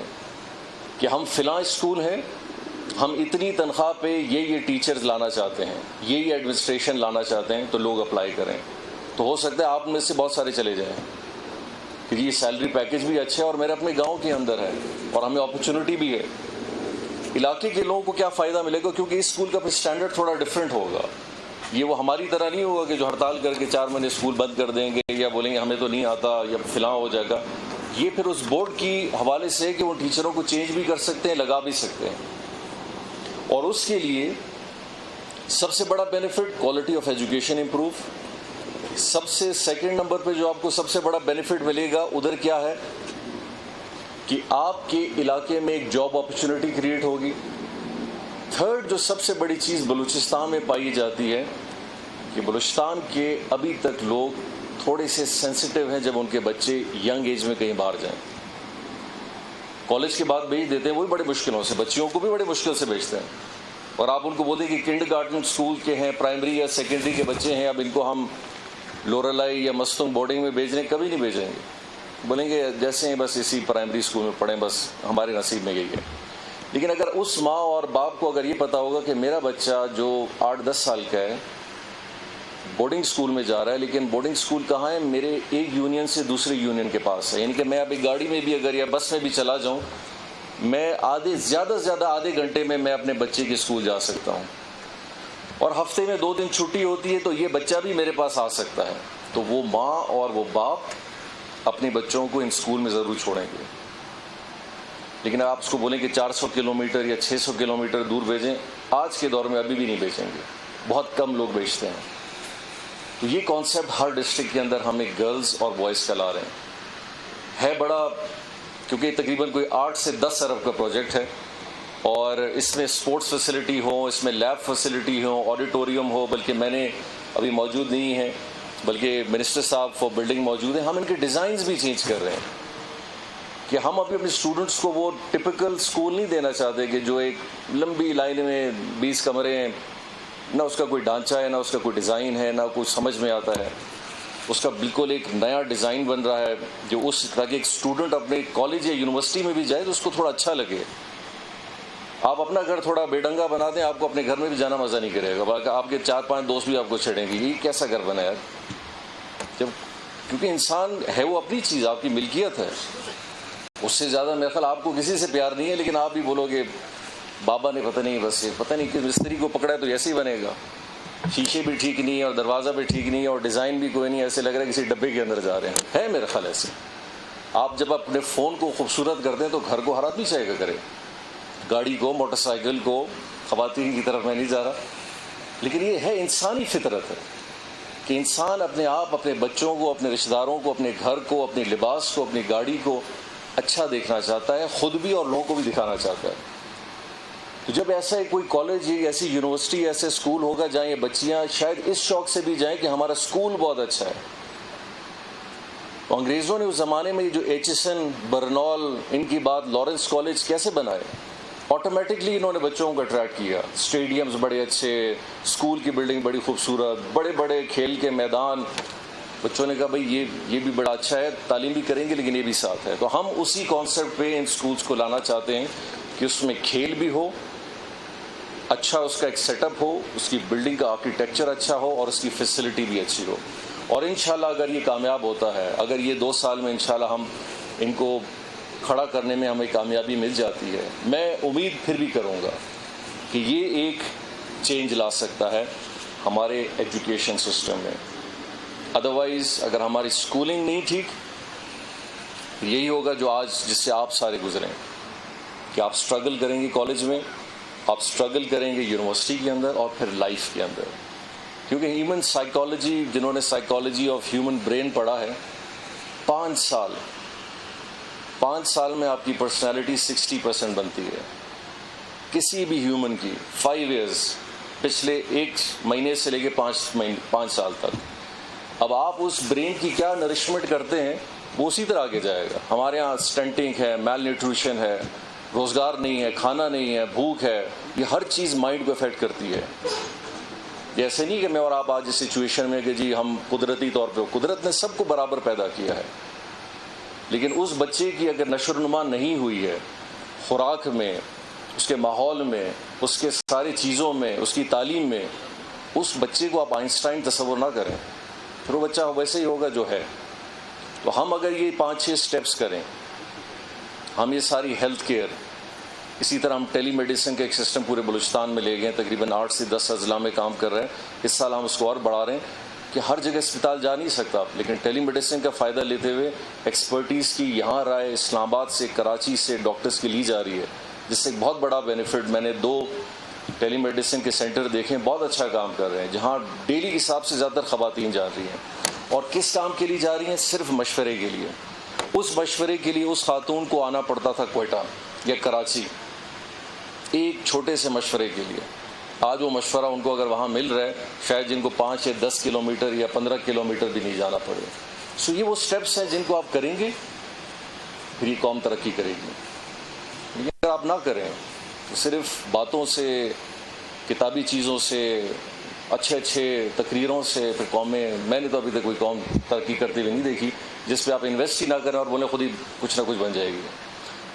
کہ ہم فلاں اسکول ہیں، ہم اتنی تنخواہ پہ یہ ٹیچرز لانا چاہتے ہیں، یہ ایڈمنسٹریشن لانا چاہتے ہیں، تو لوگ اپلائی کریں. تو ہو سکتا ہے آپ میں سے بہت سارے چلے جائیں، کیونکہ یہ سیلری پیکج بھی اچھا ہے اور میرے اپنے گاؤں کے اندر ہے اور ہمیں اپرچونٹی بھی ہے. علاقے کے لوگوں کو کیا فائدہ ملے گا؟ کیونکہ اس اسکول کا اسٹینڈرڈ تھوڑا ڈفرینٹ ہوگا. یہ وہ ہماری طرح نہیں ہوگا کہ جو ہڑتال کر کے 4 مہینے اسکول بند کر دیں گے یا بولیں گے ہمیں تو نہیں آتا یا فلاں ہو جائے گا. یہ پھر اس بورڈ کی حوالے سے کہ وہ ٹیچروں کو چینج بھی کر سکتے ہیں، لگا بھی سکتے ہیں. اور اس کے لیے سب سے بڑا benefit quality of education improve. سب سے سیکنڈ نمبر پہ جو آپ کو سب سے بڑا بینیفٹ ملے گا ادھر کیا ہے کہ آپ کے علاقے میں ایک جاب اپرچونٹی کریٹ ہوگی. تھرڈ جو سب سے بڑی چیز بلوچستان میں پائی جاتی ہے کہ بلوچستان کے ابھی تک لوگ تھوڑے سے سینسٹیو ہیں جب ان کے بچے ینگ ایج میں کہیں باہر جائیں. کالج کے بعد بھیج دیتے ہیں وہ بھی بڑے مشکلوں سے، بچیوں کو بھی بڑے مشکل سے بھیجتے ہیں. اور آپ ان کو بولتے ہیں کہ کنڈر گارڈن اسکول کے ہیں، پرائمری یا سیکنڈری کے بچے ہیں، اب ان کو ہم لورالائی یا مستنگ بورڈنگ میں بھیج رہے ہیں، کبھی نہیں بھیجیں گے. بولیں گے جیسے ہیں بس اسی پرائمری اسکول میں پڑھیں، بس ہمارے نصیب میں یہی ہے. لیکن اگر اس ماں اور باپ کو اگر یہ پتا ہوگا کہ میرا بچہ جو 8-10 سال کا ہے بورڈنگ اسکول میں جا رہا ہے، لیکن بورڈنگ اسکول کہاں ہے؟ میرے ایک یونین سے دوسرے یونین کے پاس ہے، یعنی کہ میں ابھی گاڑی میں بھی اگر یا بس میں بھی چلا جاؤں، میں زیادہ سے زیادہ آدھے گھنٹے میں اپنے بچے کے اسکول جا سکتا ہوں. اور ہفتے میں 2 دن چھٹی ہوتی ہے تو یہ بچہ بھی میرے پاس آ سکتا ہے. تو وہ ماں اور وہ باپ اپنے بچوں کو ان اسکول میں ضرور چھوڑیں گے. لیکن آپ اس کو بولیں کہ 400 کلومیٹر یا 600 کلومیٹر دور بھیجیں، آج کے دور میں ابھی بھی نہیں بھیجیں گے، بہت کم لوگ بھیجتے ہیں. تو یہ کانسیپٹ ہر ڈسٹرکٹ کے اندر ہمیں گرلز اور بوائز کا لا رہے ہیں. ہے بڑا، کیونکہ تقریباً کوئی 8 سے 10 ارب کا پروجیکٹ ہے، اور اس میں اسپورٹس فیسلٹی ہو، اس میں لیب فیسلٹی ہو، آڈیٹوریم ہو. بلکہ میں نے ابھی موجود نہیں ہیں، بلکہ منسٹر صاحب فار بلڈنگ موجود ہیں. ہم ان کے ڈیزائنز بھی چینج کر رہے ہیں کہ ہم ابھی اپنے اسٹوڈنٹس کو وہ ٹپکل اسکول نہیں دینا چاہتے کہ جو ایک لمبی لائن میں 20 کمرے ہیں، نہ اس کا کوئی ڈھانچہ ہے، نہ اس کا کوئی ڈیزائن ہے، نہ کچھ سمجھ میں آتا ہے. اس کا بالکل ایک نیا ڈیزائن بن رہا ہے جو اس تاکہ ایک اسٹوڈنٹ اپنے کالج یا یونیورسٹی میں بھی جائے تو اس کو تھوڑا اچھا لگے. آپ اپنا گھر تھوڑا بے ڈنگا بنا دیں، آپ کو اپنے گھر میں بھی جانا مزہ نہیں کرے گا، بلکہ آپ کے 4-5 دوست بھی آپ کو چھڑیں گے یہ کیسا گھر بنا یار. کیونکہ انسان ہے وہ اپنی چیز، آپ کی ملکیت ہے، اس سے زیادہ میرا خیال آپ کو کسی سے پیار نہیں ہے. لیکن آپ بھی بولو گے بابا نے پتہ نہیں کہ مستری کو پکڑا ہے تو ایسے ہی بنے گا، شیشے بھی ٹھیک نہیں ہے اور دروازہ بھی ٹھیک نہیں ہے اور ڈیزائن بھی کوئی نہیں، ایسے لگ رہا ہے کسی ڈبے کے اندر جا رہے ہیں. ہے میرا خیال ایسے. آپ جب اپنے فون کو خوبصورت کر دیں تو گھر کو ہر آدمی چاہے گا کرے، گاڑی کو، موٹر سائیکل کو. خواتین کی طرف میں نہیں جا رہا، لیکن یہ ہے انسانی فطرت ہے کہ انسان اپنے آپ، اپنے بچوں کو، اپنے رشتہ داروں کو، اپنے گھر کو، اپنے لباس کو، اپنی گاڑی کو اچھا دیکھنا چاہتا ہے، خود بھی اور لوگوں کو بھی دکھانا چاہتا ہے. تو جب ایسا کوئی کالج یا ایسی یونیورسٹی، ایسے اسکول ہوگا جہاں یہ بچیاں شاید اس شوق سے بھی جائیں کہ ہمارا اسکول بہت اچھا ہے. انگریزوں نے اس زمانے میں جو ایچسن، برنال، ان کی بات لارنس کالج کیسے بنائے، آٹومیٹکلی انہوں نے بچوں کو اٹریکٹ کیا. اسٹیڈیمز بڑے اچھے، اسکول کی بلڈنگ بڑی خوبصورت، بڑے بڑے کھیل کے میدان. بچوں نے کہا بھائی یہ بھی بڑا اچھا ہے، تعلیم بھی کریں گے لیکن یہ بھی ساتھ ہے. تو ہم اسی کانسیپٹ پہ ان اسکولس کو لانا چاہتے ہیں کہ اس میں کھیل بھی ہو، اچھا اس کا ایک سیٹ اپ ہو، اس کی بلڈنگ کا آرکیٹیکچر اچھا ہو اور اس کی فیسلٹی بھی اچھی ہو. اور انشاءاللہ اگر یہ کامیاب ہوتا ہے، اگر یہ 2 سال میں انشاءاللہ ہم ان کو کھڑا کرنے میں ہمیں کامیابی مل جاتی ہے، میں امید پھر بھی کروں گا کہ یہ ایک چینج لا سکتا ہے ہمارے ایجوکیشن سسٹم میں. ادروائز اگر ہماری اسکولنگ نہیں ٹھیک، یہی ہوگا جو آج جس سے آپ سارے گزریں کہ آپ اسٹرگل کریں گے کالج میں، آپ اسٹرگل کریں گے یونیورسٹی کے اندر اور پھر لائف کے اندر. کیونکہ ہیومن سائیکالوجی، جنہوں نے سائیکالوجی آف ہیومن برین پڑھا ہے، 5 سال میں آپ کی پرسنالٹی 60% بنتی ہے کسی بھی ہیومن کی. 5 ایئرز، پچھلے 1 مہینے سے لے کے 5 سال تک. اب آپ اس برین کی کیا نرشمنٹ کرتے ہیں وہ اسی طرح آگے جائے گا. ہمارے ہاں سٹنٹنگ ہے، میل نیوٹریشن ہے، روزگار نہیں ہے، کھانا نہیں ہے، بھوک ہے، یہ ہر چیز مائنڈ کو افیکٹ کرتی ہے. یہ ایسے نہیں کہ میں اور آپ آج اس سچویشن میں کہ جی ہم قدرتی طور پہ، قدرت نے سب کو برابر پیدا کیا ہے، لیکن اس بچے کی اگر نشو و نما نہیں ہوئی ہے، خوراک میں، اس کے ماحول میں، اس کے ساری چیزوں میں، اس کی تعلیم میں، اس بچے کو آپ آئنسٹائن تصور نہ کریں، پھر وہ بچہ ویسے ہی ہوگا جو ہے۔ تو ہم اگر یہ 5-6 سٹیپس کریں، ہم یہ ساری ہیلتھ کیئر، اسی طرح ہم ٹیلی میڈیسن کا ایک سسٹم پورے بلوچستان میں لے گئے، تقریباً 8 سے 10 اضلاع میں کام کر رہے ہیں، اس سال ہم اس کو اور بڑھا رہے ہیں کہ ہر جگہ اسپتال جا نہیں سکتا، لیکن ٹیلی میڈیسن کا فائدہ لیتے ہوئے ایکسپرٹیز کی یہاں رائے اسلام آباد سے، کراچی سے ڈاکٹرز کی لی جا رہی ہے، جس سے ایک بہت بڑا بینیفٹ۔ میں نے 2 ٹیلی میڈیسن کے سینٹر دیکھیں، بہت اچھا کام کر رہے ہیں، جہاں ڈیلی حساب سے زیادہ خواتین جا رہی ہیں، اور کس کام کے لیے جا رہی ہیں؟ صرف مشورے کے لیے۔ اس مشورے کے لیے اس خاتون کو آنا پڑتا تھا کوئٹہ یا کراچی، ایک چھوٹے سے مشورے کے لیے۔ آج وہ مشورہ ان کو اگر وہاں مل رہا ہے، شاید جن کو 5 یا 10 کلومیٹر یا 15 کلومیٹر بھی نہیں جانا پڑے۔ سو یہ وہ سٹیپس ہیں جن کو آپ کریں گے، پھر یہ قوم ترقی کرے گی۔ لیکن اگر آپ نہ کریں تو صرف باتوں سے، کتابی چیزوں سے، اچھے تقریروں سے پھر قومیں، میں نے تو ابھی تک کوئی قوم ترقی کرتے ہوئے نہیں دیکھی جس پہ آپ انویسٹ ہی نہ کریں اور بولیں خود ہی کچھ نہ کچھ بن جائے گی۔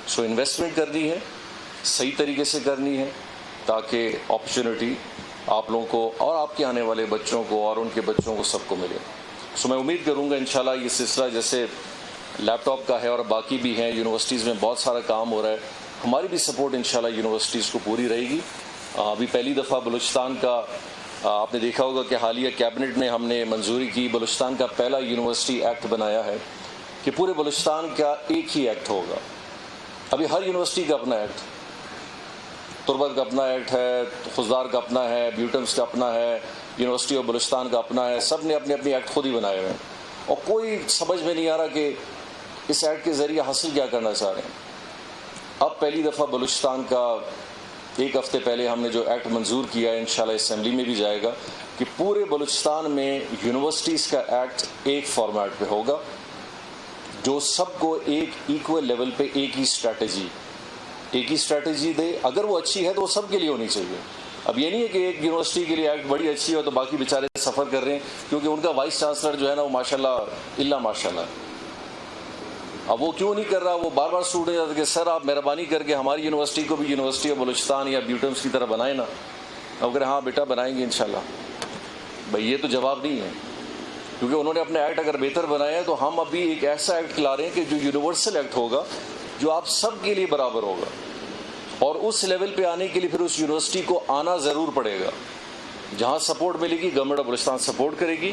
سو انویسٹمنٹ کرنی ہے، صحیح طریقے سے کرنی ہے، تاکہ اپرچونٹی آپ لوگوں کو اور آپ کے آنے والے بچوں کو اور ان کے بچوں کو سب کو ملے۔ سو میں امید کروں گا انشاءاللہ یہ سلسلہ جیسے لیپ ٹاپ کا ہے اور باقی بھی ہیں، یونیورسٹیز میں بہت سارا کام ہو رہا ہے، ہماری بھی سپورٹ انشاءاللہ یونیورسٹیز کو پوری رہے گی۔ ابھی پہلی دفعہ بلوچستان کا آپ نے دیکھا ہوگا کہ حالیہ کیبنٹ میں ہم نے منظوری کی، بلوچستان کا پہلا یونیورسٹی ایکٹ بنایا ہے کہ پورے بلوچستان کا ایک ہی ایکٹ ہوگا۔ ابھی ہر یونیورسٹی کا اپنا ایکٹ، تربت کا اپنا ایکٹ ہے، خضدار کا اپنا ہے، بیوٹمس کا اپنا ہے، یونیورسٹی آف بلوچستان کا اپنا ہے، سب نے اپنے اپنے ایکٹ خود ہی بنائے ہوئے ہیں، اور کوئی سمجھ میں نہیں آ رہا کہ اس ایکٹ کے ذریعے حاصل کیا کرنا چاہ رہے ہیں۔ اب پہلی دفعہ بلوچستان کا ایک ہفتے پہلے ہم نے جو ایکٹ منظور کیا ہے، انشاءاللہ اسمبلی میں بھی جائے گا، کہ پورے بلوچستان میں یونیورسٹیز کا ایکٹ ایک فارمیٹ پہ ہوگا، جو سب کو ایک ایکول لیول پہ ایک ہی اسٹریٹجی دے۔ اگر وہ اچھی ہے تو وہ سب کے لیے ہونی چاہیے۔ اب یہ نہیں ہے کہ ایک یونیورسٹی کے لیے ایکٹ بڑی اچھی ہو تو باقی بیچارے سفر کر رہے ہیں، کیونکہ ان کا وائس چانسلر جو ہے نا وہ ماشاءاللہ الا ماشاءاللہ۔ اب وہ کیوں نہیں کر رہا؟ وہ بار بار اسٹوڈنٹ جاتا کہ سر آپ مہربانی کر کے ہماری یونیورسٹی کو بھی یونیورسٹی آف بلوچستان یا بیوٹمس کی طرح بنائیں نا۔ اب ہاں بیٹا بنائیں گے انشاءاللہ۔ بھائی یہ تو جواب نہیں ہے، کیونکہ انہوں نے اپنا ایکٹ اگر بہتر بنایا ہے تو ہم ابھی ایک ایسا ایکٹ لا رہے ہیں کہ جو یونیورسل ایکٹ ہوگا، جو آپ سب کے لیے برابر ہوگا، اور اس لیول پہ آنے کے لیے پھر اس یونیورسٹی کو آنا ضرور پڑے گا۔ جہاں سپورٹ ملے گی گورنمنٹ آف بلوچستان سپورٹ کرے گی،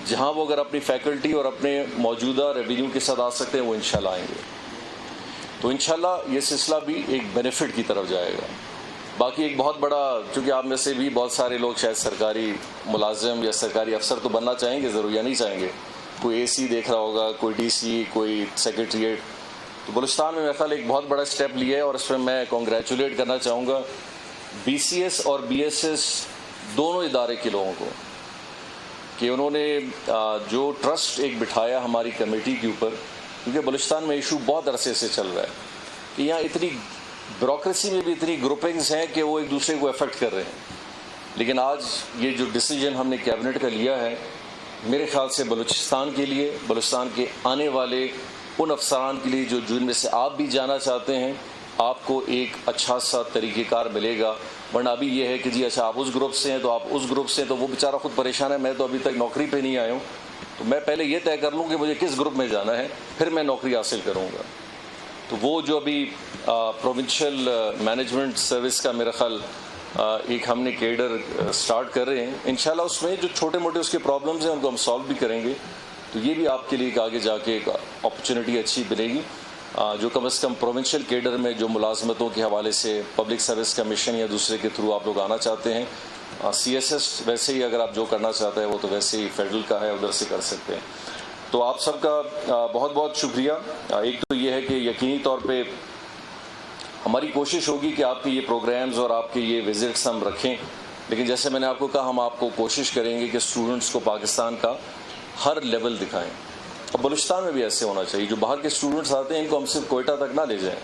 جہاں وہ اگر اپنی فیکلٹی اور اپنے موجودہ ریونیو کے ساتھ آ سکتے ہیں وہ انشاءاللہ آئیں گے۔ تو انشاءاللہ یہ سلسلہ بھی ایک بینیفٹ کی طرف جائے گا۔ باقی ایک بہت بڑا، چونکہ آپ میں سے بھی بہت سارے لوگ شاید سرکاری ملازم یا سرکاری افسر تو بننا چاہیں گے ضرور، یا نہیں چاہیں گے، کوئی اے سی دیکھ رہا ہوگا، کوئی ڈی سی، کوئی سیکریٹریٹ۔ تو بلوچستان میں میرا خیال ایک بہت بڑا اسٹیپ لیا ہے، اور اس میں میں کنگریچولیٹ کرنا چاہوں گا بی سی ایس اور بی ایس ایس دونوں ادارے کے لوگوں کو، کہ انہوں نے جو ٹرسٹ ایک بٹھایا ہماری کمیٹی کے اوپر، کیونکہ بلوچستان میں ایشو بہت عرصے سے چل رہا ہے کہ یہاں اتنی بیوروکریسی میں بھی اتنی گروپنگز ہیں کہ وہ ایک دوسرے کو افیکٹ کر رہے ہیں، لیکن آج یہ جو ڈیسیجن ہم نے کیبنٹ کا لیا ہے، میرے خیال سے بلوچستان کے لیے، بلوچستان کے آنے والے ان افسران کے لیے جو جن میں سے آپ بھی جانا چاہتے ہیں، آپ کو ایک اچھا سا طریقہ کار ملے گا۔ ورنہ ابھی یہ ہے کہ جی اچھا آپ اس گروپ سے ہیں تو آپ اس گروپ سے ہیں، تو وہ بیچارہ خود پریشان ہے، میں تو ابھی تک نوکری پہ نہیں آیا ہوں، تو میں پہلے یہ طے کر لوں کہ مجھے کس گروپ میں جانا ہے، پھر میں نوکری حاصل کروں گا۔ تو وہ جو ابھی پروونشل مینجمنٹ سروس کا میرا خیال ایک ہم نے کیڈر سٹارٹ کر رہے ہیں، انشاءاللہ اس میں جو چھوٹے موٹے اس کے پرابلمز ہیں ان کو ہم سالو بھی کریں گے، تو یہ بھی آپ کے لیے ایک آگے جا کے ایک اپرچونٹی اچھی ملے گی، جو کم از کم پروونشل کیڈر میں جو ملازمتوں کے حوالے سے پبلک سروس کمیشن یا دوسرے کے تھرو آپ لوگ آنا چاہتے ہیں، سی ایس ایس ویسے ہی اگر آپ جو کرنا چاہتے ہیں وہ تو ویسے ہی فیڈرل کا ہے، ادھر سے کر سکتے ہیں۔ تو آپ سب کا بہت بہت شکریہ۔ ایک تو یہ ہے کہ یقینی طور پہ ہماری کوشش ہوگی کہ آپ کے یہ پروگرامز اور آپ کے یہ وزٹس ہم رکھیں، لیکن جیسے میں نے آپ کو کہا ہم آپ کو کوشش کریں گے کہ اسٹوڈنٹس کو پاکستان کا ہر لیول دکھائیں۔ اب بلوچستان میں بھی ایسے ہونا چاہیے، جو باہر کے اسٹوڈنٹس آتے ہیں ان کو ہم صرف کوئٹہ تک نہ لے جائیں،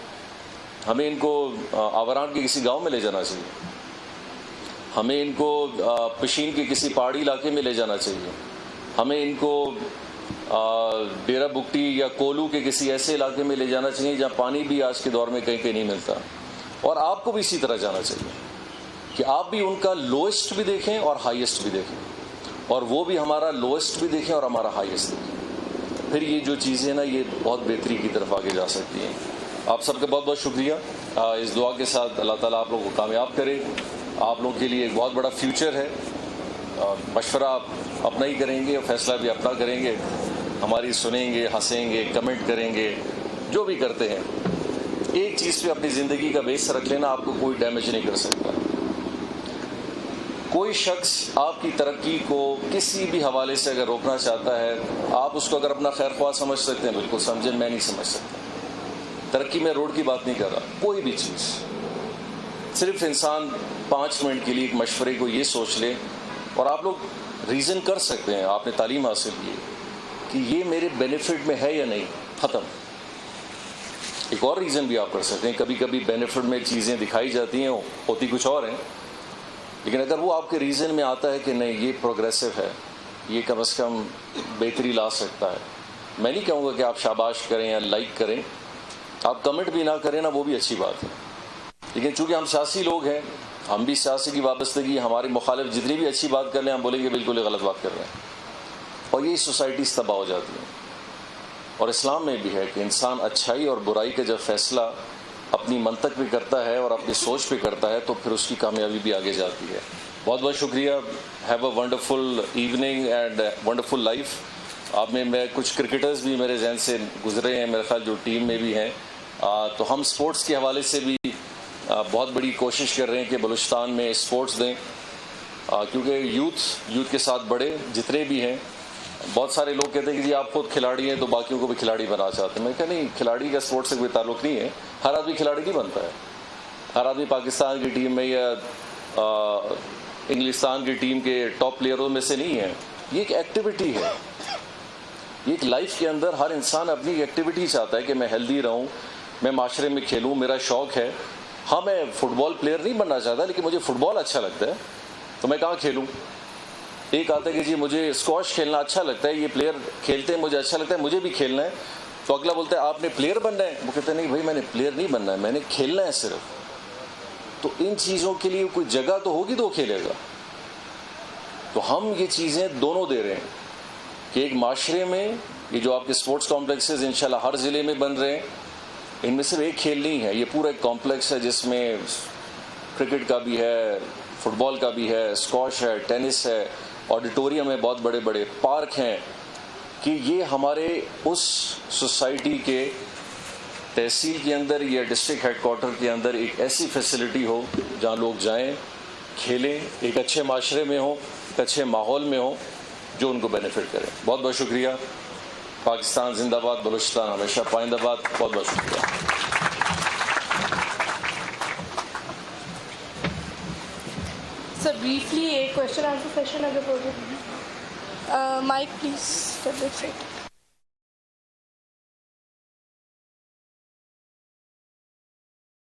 ہمیں ان کو آوران کے کسی گاؤں میں لے جانا چاہیے، ہمیں ان کو پشین کے کسی پہاڑی علاقے میں لے جانا چاہیے، ہمیں ان کو ڈیرہ بگٹی یا کولو کے کسی ایسے علاقے میں لے جانا چاہیے جہاں پانی بھی آج کے دور میں کہیں کہیں نہیں ملتا۔ اور آپ کو بھی اسی طرح جانا چاہیے کہ آپ بھی ان کا لوئسٹ بھی دیکھیں اور ہائیسٹ بھی دیکھیں, اور وہ بھی ہمارا لوئسٹ بھی دیکھیں اور ہمارا ہائیسٹ دیکھیں. پھر یہ جو چیزیں نا یہ بہت بہتری کی طرف آگے جا سکتی ہیں. آپ سب کا بہت بہت شکریہ. اس دعا کے ساتھ اللہ تعالیٰ آپ لوگوں کو کامیاب کرے. آپ لوگوں کے لیے ایک بہت بڑا فیوچر ہے. مشورہ آپ اپنا ہی کریں گے اور فیصلہ بھی اپنا کریں گے. ہماری سنیں گے, ہنسیں گے, کمنٹ کریں گے, جو بھی کرتے ہیں. ایک چیز پہ اپنی زندگی کا بیس رکھ لینا, آپ کو کوئی ڈیمیج نہیں کر سکتا. کوئی شخص آپ کی ترقی کو کسی بھی حوالے سے اگر روکنا چاہتا ہے, آپ اس کو اگر اپنا خیر خواہ سمجھ سکتے ہیں بالکل سمجھیں, میں نہیں سمجھ سکتا. ترقی میں روڈ کی بات نہیں کر رہا, کوئی بھی چیز. صرف انسان 5 منٹ کے لیے ایک مشورے کو یہ سوچ لے, اور آپ لوگ ریزن کر سکتے ہیں, آپ نے تعلیم حاصل کی کہ یہ میرے بینیفٹ میں ہے یا نہیں, ختم. ایک اور ریزن بھی آپ کر سکتے ہیں. کبھی کبھی بینیفٹ میں چیزیں دکھائی جاتی ہیں, ہوتی کچھ اور ہیں, لیکن اگر وہ آپ کے ریزن میں آتا ہے کہ نہیں یہ پروگریسو ہے, یہ کم از کم بہتری لا سکتا ہے, میں نہیں کہوں گا کہ آپ شاباش کریں یا لائک کریں. آپ کمنٹ بھی نہ کریں نا, وہ بھی اچھی بات ہے. لیکن چونکہ ہم سیاسی لوگ ہیں, ہم بھی سیاسی کی وابستگی, ہمارے مخالف جتنی بھی اچھی بات کر لیں ہم بولیں گے بالکل غلط بات کر رہے ہیں, اور یہی سوسائٹیز تباہ ہو جاتی ہیں. اور اسلام میں بھی ہے کہ انسان اچھائی اور برائی کا جب فیصلہ اپنی منطق پہ کرتا ہے اور اپنی سوچ پہ کرتا ہے تو پھر اس کی کامیابی بھی آگے جاتی ہے. بہت بہت شکریہ. Have a wonderful evening and wonderful life. آپ میں کچھ کرکٹرز بھی میرے ذہن سے گزرے ہیں, میرے خیال جو ٹیم میں بھی ہیں. تو ہم سپورٹس کے حوالے سے بھی بہت بڑی کوشش کر رہے ہیں کہ بلوچستان میں سپورٹس دیں, کیونکہ یوتھ کے ساتھ بڑے جتنے بھی ہیں. بہت سارے لوگ کہتے ہیں کہ جی آپ خود کھلاڑی ہیں تو باقیوں کو بھی کھلاڑی بنا چاہتے ہیں. میں کہا نہیں, کھلاڑی کا سپورٹ سے کوئی تعلق نہیں ہے. ہر آدمی کھلاڑی نہیں بنتا ہے. ہر آدمی پاکستان کی ٹیم میں یا انگلستان کی ٹیم کے ٹاپ پلیئروں میں سے نہیں ہے. یہ ایک ایکٹیویٹی ہے. یہ ایک لائف کے اندر ہر انسان اپنی ایکٹیویٹی چاہتا ہے کہ میں ہیلدی رہوں, میں معاشرے میں کھیلوں, میرا شوق ہے. ہاں میں فٹ بال پلیئر نہیں بننا چاہتا, لیکن مجھے فٹ بال اچھا لگتا ہے تو میں کہاں کھیلوں. ایک آتا ہے کہ جی مجھے اسکواش کھیلنا اچھا لگتا ہے, یہ پلیئر کھیلتے ہیں مجھے اچھا لگتا ہے, مجھے بھی کھیلنا ہے. تو اگلا بولتا ہے آپ نے پلیئر بننا ہے, وہ کہتے ہیں نہیں بھائی میں نے پلیئر نہیں بننا ہے, میں نے کھیلنا ہے صرف. تو ان چیزوں کے لیے کوئی جگہ تو ہوگی تو کھیلے گا. تو ہم یہ چیزیں دونوں دے رہے ہیں کہ ایک معاشرے میں یہ جو آپ کے اسپورٹس کمپلیکسز انشاءاللہ ہر ضلع میں بن رہے ہیں, ان میں صرف ایک کھیل نہیں ہے, یہ پورا ایک کمپلیکس ہے جس میں کرکٹ کا بھی ہے, فٹ بال کا بھی ہے, اسکواش ہے, ٹینس ہے, آڈیٹوریم ہے, بہت بڑے بڑے پارک ہیں. کہ یہ ہمارے اس سوسائٹی کے تحصیل کے اندر یا ڈسٹرکٹ ہیڈ کوارٹر کے اندر ایک ایسی فیسلٹی ہو جہاں لوگ جائیں, کھیلیں, ایک اچھے معاشرے میں ہوں, ایک اچھے ماحول میں ہوں جو ان کو بینیفٹ کرے. بہت بہت شکریہ. پاکستان زندہ باد, بلوچستان ہمیشہ پائندہ باد. بہت بہت شکریہ. سر briefly ایک question answer session اگر ہو جائے. Mic please.